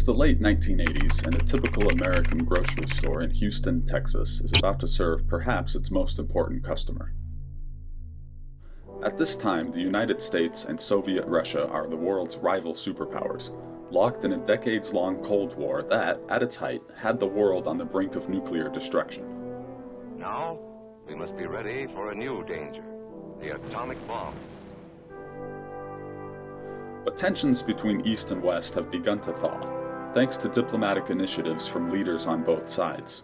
the late 1980s, and a typical American grocery store in Houston, Texas is about to serve perhaps its most important customer. At this time, the United States and Soviet Russia are the world's rival superpowers, locked in a decades-long Cold War that, at its height, had the world on the brink of nuclear destruction. Now, we must be ready for a new danger, the atomic bomb. But tensions between East and West have begun to thaw, thanks to diplomatic initiatives from leaders on both sides.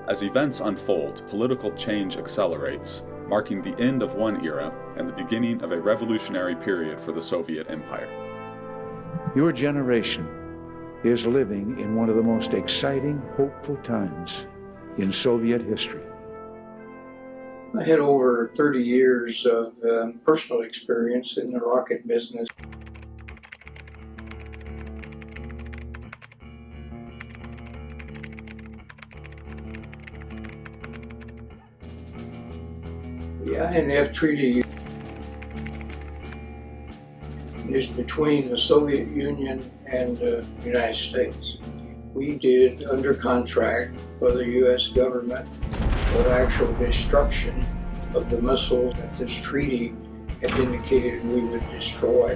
As events unfold, political change accelerates, marking the end of one era and the beginning of a revolutionary period for the Soviet Empire. Your generation is living in one of the most exciting, hopeful times in Soviet history. I had over 30 years of personal experience in the rocket business. The INF Treaty is between the Soviet Union and the United States. We did under contract for the U.S. government for actual destruction of the missiles that this treaty had indicated we would destroy.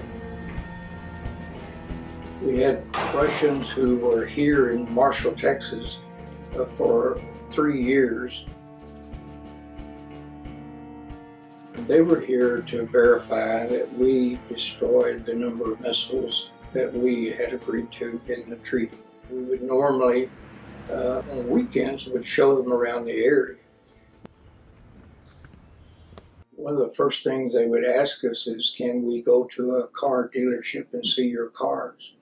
We had Russians who were here in Marshall, Texas for 3 years. They were here to verify that we destroyed the number of missiles that we had agreed to in the treaty. We would normally, on weekends, would show them around the area. One of the first things they would ask us is, can we go to a car dealership and see your cars?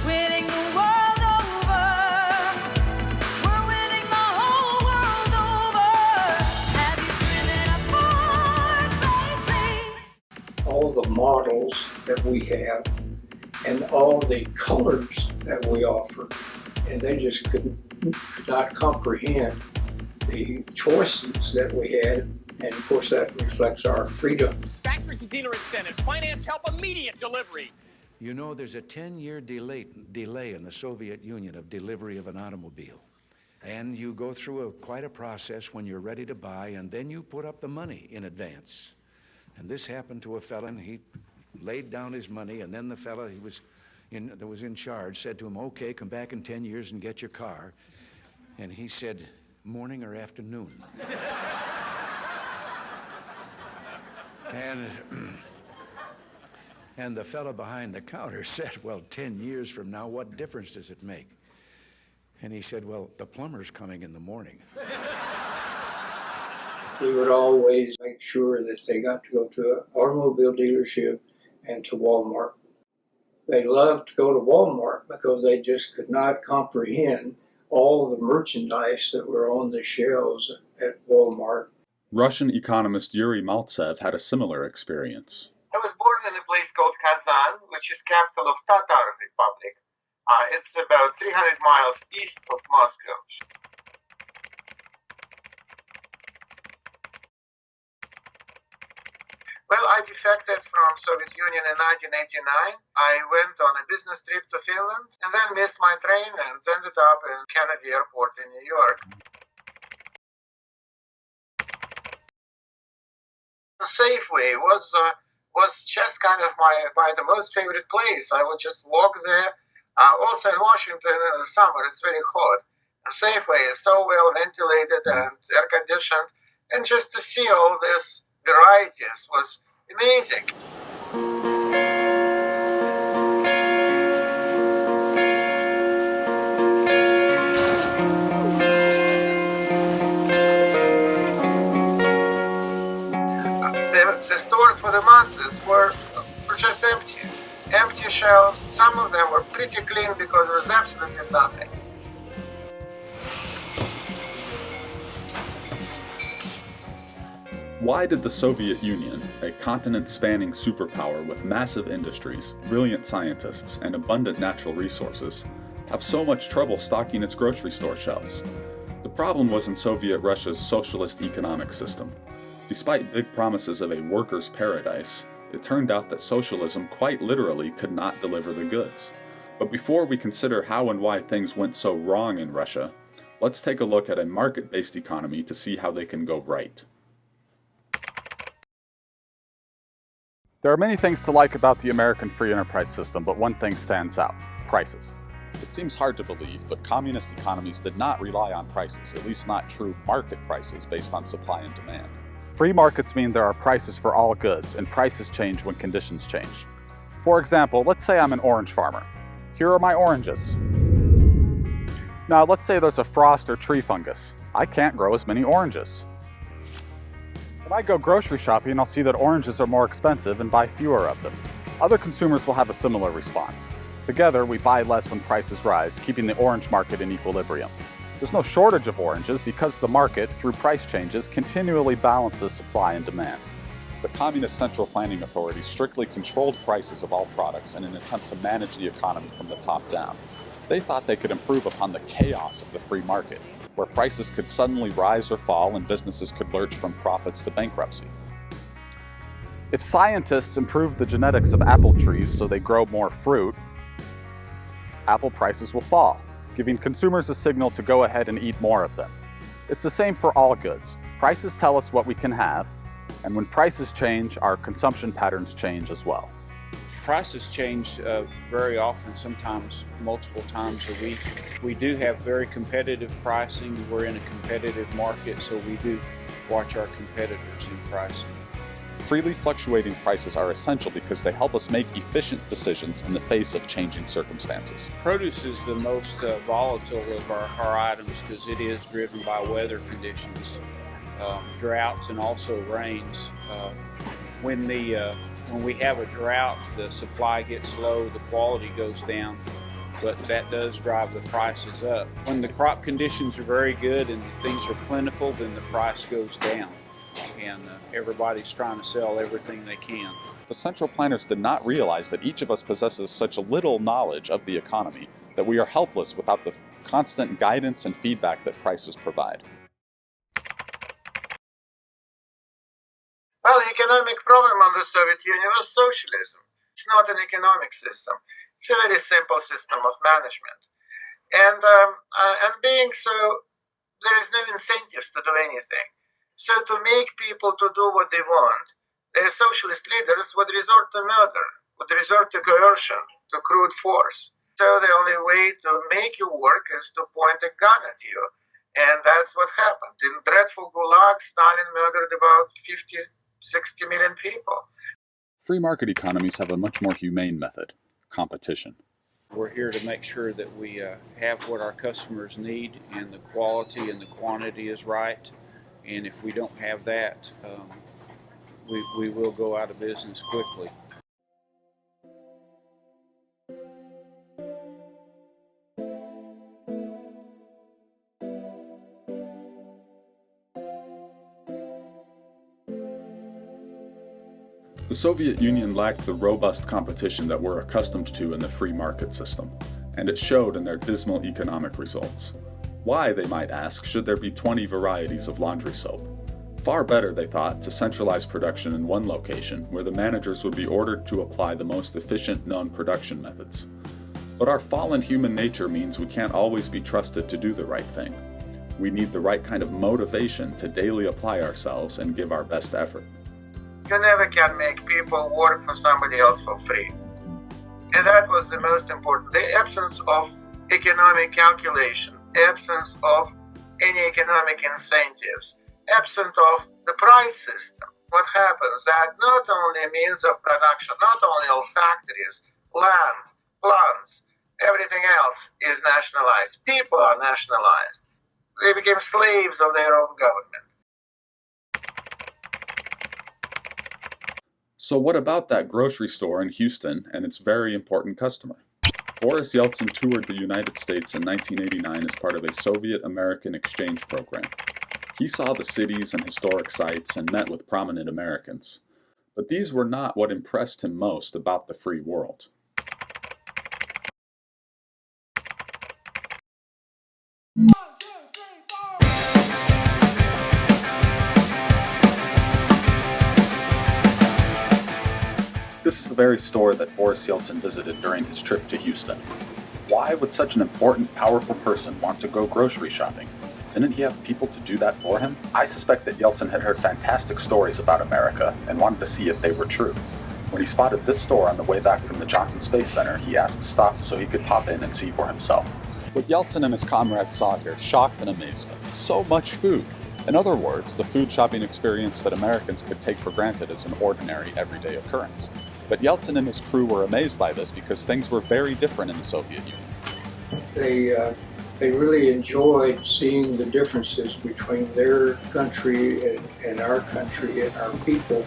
Winning the world over. We're winning the whole world over. Have you driven a Ford lately? All the models that we have and all the colors that we offer, and they just could not comprehend the choices that we had, and of course that reflects our freedom. Factory to dealer incentives, finance help, immediate delivery. You know, there's a 10-year delay in the Soviet Union of delivery of an automobile. And you go through quite a process when you're ready to buy, and then you put up the money in advance. And this happened to a fella, and he laid down his money, and then the fella that was in charge said to him, okay, come back in 10 years and get your car. And he said, morning or afternoon? And the fellow behind the counter said, well, 10 years from now, what difference does it make? And he said, well, the plumber's coming in the morning. We would always make sure that they got to go to an automobile dealership and to Walmart. They loved to go to Walmart because they just could not comprehend all the merchandise that were on the shelves at Walmart. Russian economist Yuri Maltsev had a similar experience. I was born in a place called Kazan, which is capital of Tatar Republic. It's about 300 miles east of Moscow. Well, I defected from Soviet Union in 1989. I went on a business trip to Finland and then missed my train and ended up in Kennedy Airport in New York. The Safeway was just kind of my the most favorite place. I would just walk there. Also in Washington in the summer, it's very hot. The Safeway is so well ventilated and air conditioned, and just to see all this varieties was amazing. The stores for the masses were just empty shelves. Some of them were pretty clean because there was absolutely nothing. Why did the Soviet Union, a continent-spanning superpower with massive industries, brilliant scientists, and abundant natural resources, have so much trouble stocking its grocery store shelves? The problem was in Soviet Russia's socialist economic system. Despite big promises of a workers' paradise, it turned out that socialism quite literally could not deliver the goods. But before we consider how and why things went so wrong in Russia, let's take a look at a market-based economy to see how they can go right. There are many things to like about the American free enterprise system, but one thing stands out: prices. It seems hard to believe, but communist economies did not rely on prices, at least not true market prices based on supply and demand. Free markets mean there are prices for all goods, and prices change when conditions change. For example, let's say I'm an orange farmer. Here are my oranges. Now, let's say there's a frost or tree fungus. I can't grow as many oranges. When I go grocery shopping, I'll see that oranges are more expensive and buy fewer of them. Other consumers will have a similar response. Together, we buy less when prices rise, keeping the orange market in equilibrium. There's no shortage of oranges because the market, through price changes, continually balances supply and demand. The Communist Central Planning Authority strictly controlled prices of all products in an attempt to manage the economy from the top down. They thought they could improve upon the chaos of the free market, where prices could suddenly rise or fall and businesses could lurch from profits to bankruptcy. If scientists improve the genetics of apple trees so they grow more fruit, apple prices will fall, giving consumers a signal to go ahead and eat more of them. It's the same for all goods. Prices tell us what we can have, and when prices change, our consumption patterns change as well. Prices change very often, sometimes multiple times a week. We do have very competitive pricing. We're in a competitive market, so we do watch our competitors in pricing. Freely fluctuating prices are essential because they help us make efficient decisions in the face of changing circumstances. Produce is the most volatile of our items because it is driven by weather conditions, droughts and also rains. When we have a drought, the supply gets low, the quality goes down, but that does drive the prices up. When the crop conditions are very good and things are plentiful, then the price goes down, and everybody's trying to sell everything they can. The central planners did not realize that each of us possesses such little knowledge of the economy that we are helpless without the constant guidance and feedback that prices provide. Well, the economic problem on the Soviet Union was socialism. It's not an economic system. It's a very simple system of management. And being so, there is no incentives to do anything. So to make people to do what they want, the socialist leaders would resort to murder, would resort to coercion, to crude force. So the only way to make you work is to point a gun at you. And that's what happened. In dreadful Gulag, Stalin murdered about 60 million people. Free market economies have a much more humane method: competition. We're here to make sure that we have what our customers need and the quality and the quantity is right. And if we don't have that, we will go out of business quickly. The Soviet Union lacked the robust competition that we're accustomed to in the free market system, and it showed in their dismal economic results. Why, they might ask, should there be 20 varieties of laundry soap? Far better, they thought, to centralize production in one location where the managers would be ordered to apply the most efficient known production methods. But our fallen human nature means we can't always be trusted to do the right thing. We need the right kind of motivation to daily apply ourselves and give our best effort. You never can make people work for somebody else for free. And that was the most important. The absence of economic calculation, absence of any economic incentives, absence of the price system. What happens? That not only means of production, not only all factories, land, plants, everything else is nationalized. People are nationalized. They became slaves of their own government. So what about that grocery store in Houston and its very important customer? Boris Yeltsin toured the United States in 1989 as part of a Soviet-American exchange program. He saw the cities and historic sites and met with prominent Americans. But these were not what impressed him most about the free world. This is the very store that Boris Yeltsin visited during his trip to Houston. Why would such an important, powerful person want to go grocery shopping? Didn't he have people to do that for him? I suspect that Yeltsin had heard fantastic stories about America and wanted to see if they were true. When he spotted this store on the way back from the Johnson Space Center, he asked to stop so he could pop in and see for himself. What Yeltsin and his comrades saw here shocked and amazed him. So much food. In other words, the food shopping experience that Americans could take for granted as an ordinary, everyday occurrence. But Yeltsin and his crew were amazed by this because things were very different in the Soviet Union. They really enjoyed seeing the differences between their country and our country and our people,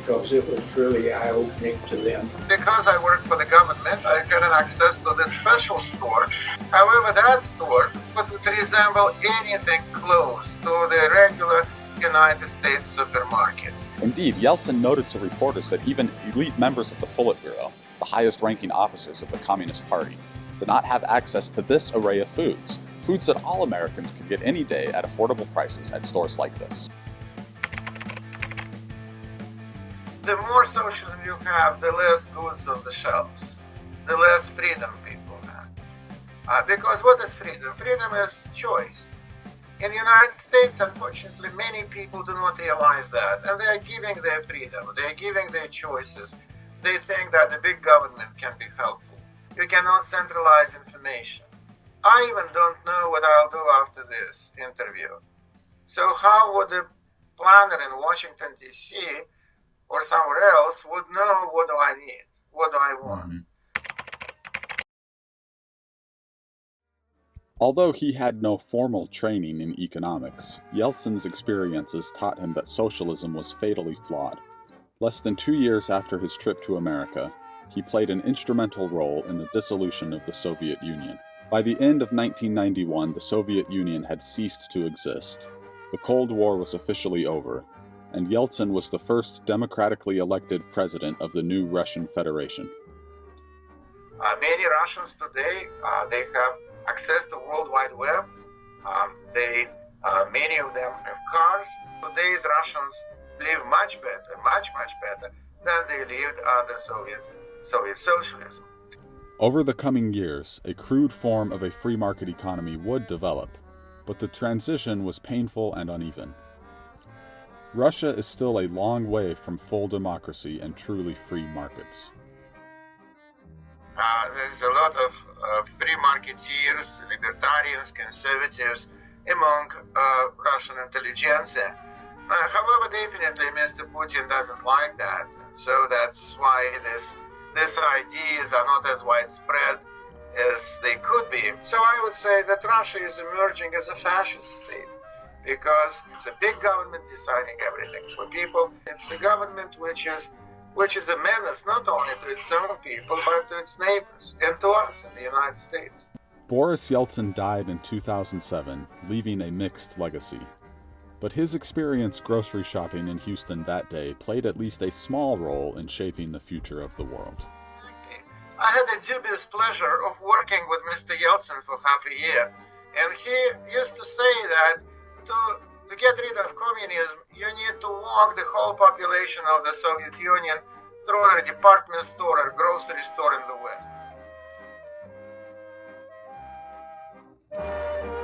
because it was really eye-opening to them. Because I work for the government, I had access to this special store. However, that store would resemble anything close to the regular United States supermarket. Indeed, Yeltsin noted to reporters that even elite members of the Politburo, the highest-ranking officers of the Communist Party, did not have access to this array of foods that all Americans could get any day at affordable prices at stores like this. The more socialism you have, the less goods on the shelves, the less freedom people have. Because what is freedom? Freedom is choice. In the United States, unfortunately, many people do not realize that, and they are giving their freedom, they are giving their choices. They think that the big government can be helpful. You cannot centralize information. I even don't know what I'll do after this interview. So how would a planner in Washington, D.C., or somewhere else would know what do I need, what do I want? Although he had no formal training in economics, Yeltsin's experiences taught him that socialism was fatally flawed. Less than 2 years after his trip to America, he played an instrumental role in the dissolution of the Soviet Union. By the end of 1991, the Soviet Union had ceased to exist. The Cold War was officially over, and Yeltsin was the first democratically elected president of the new Russian Federation. Many Russians today, they have access to World Wide Web. Many of them have cars. Today's Russians live much better, much better than they lived under Soviet socialism. Over the coming years, a crude form of a free market economy would develop, but the transition was painful and uneven. Russia is still a long way from full democracy and truly free markets. There's a lot of free marketeers, libertarians, conservatives among Russian intelligentsia. However, definitely Mr. Putin doesn't like that. So that's why these ideas are not as widespread as they could be. So I would say that Russia is emerging as a fascist state, because it's a big government deciding everything for people. It's a government which is a menace not only to its own people, but to its neighbors and to us in the United States. Boris Yeltsin died in 2007, leaving a mixed legacy. But his experience grocery shopping in Houston that day played at least a small role in shaping the future of the world. I had the dubious pleasure of working with Mr. Yeltsin for half a year, and he used to say that to get rid of communism, you need to walk the whole population of the Soviet Union through a department store or grocery store in the West.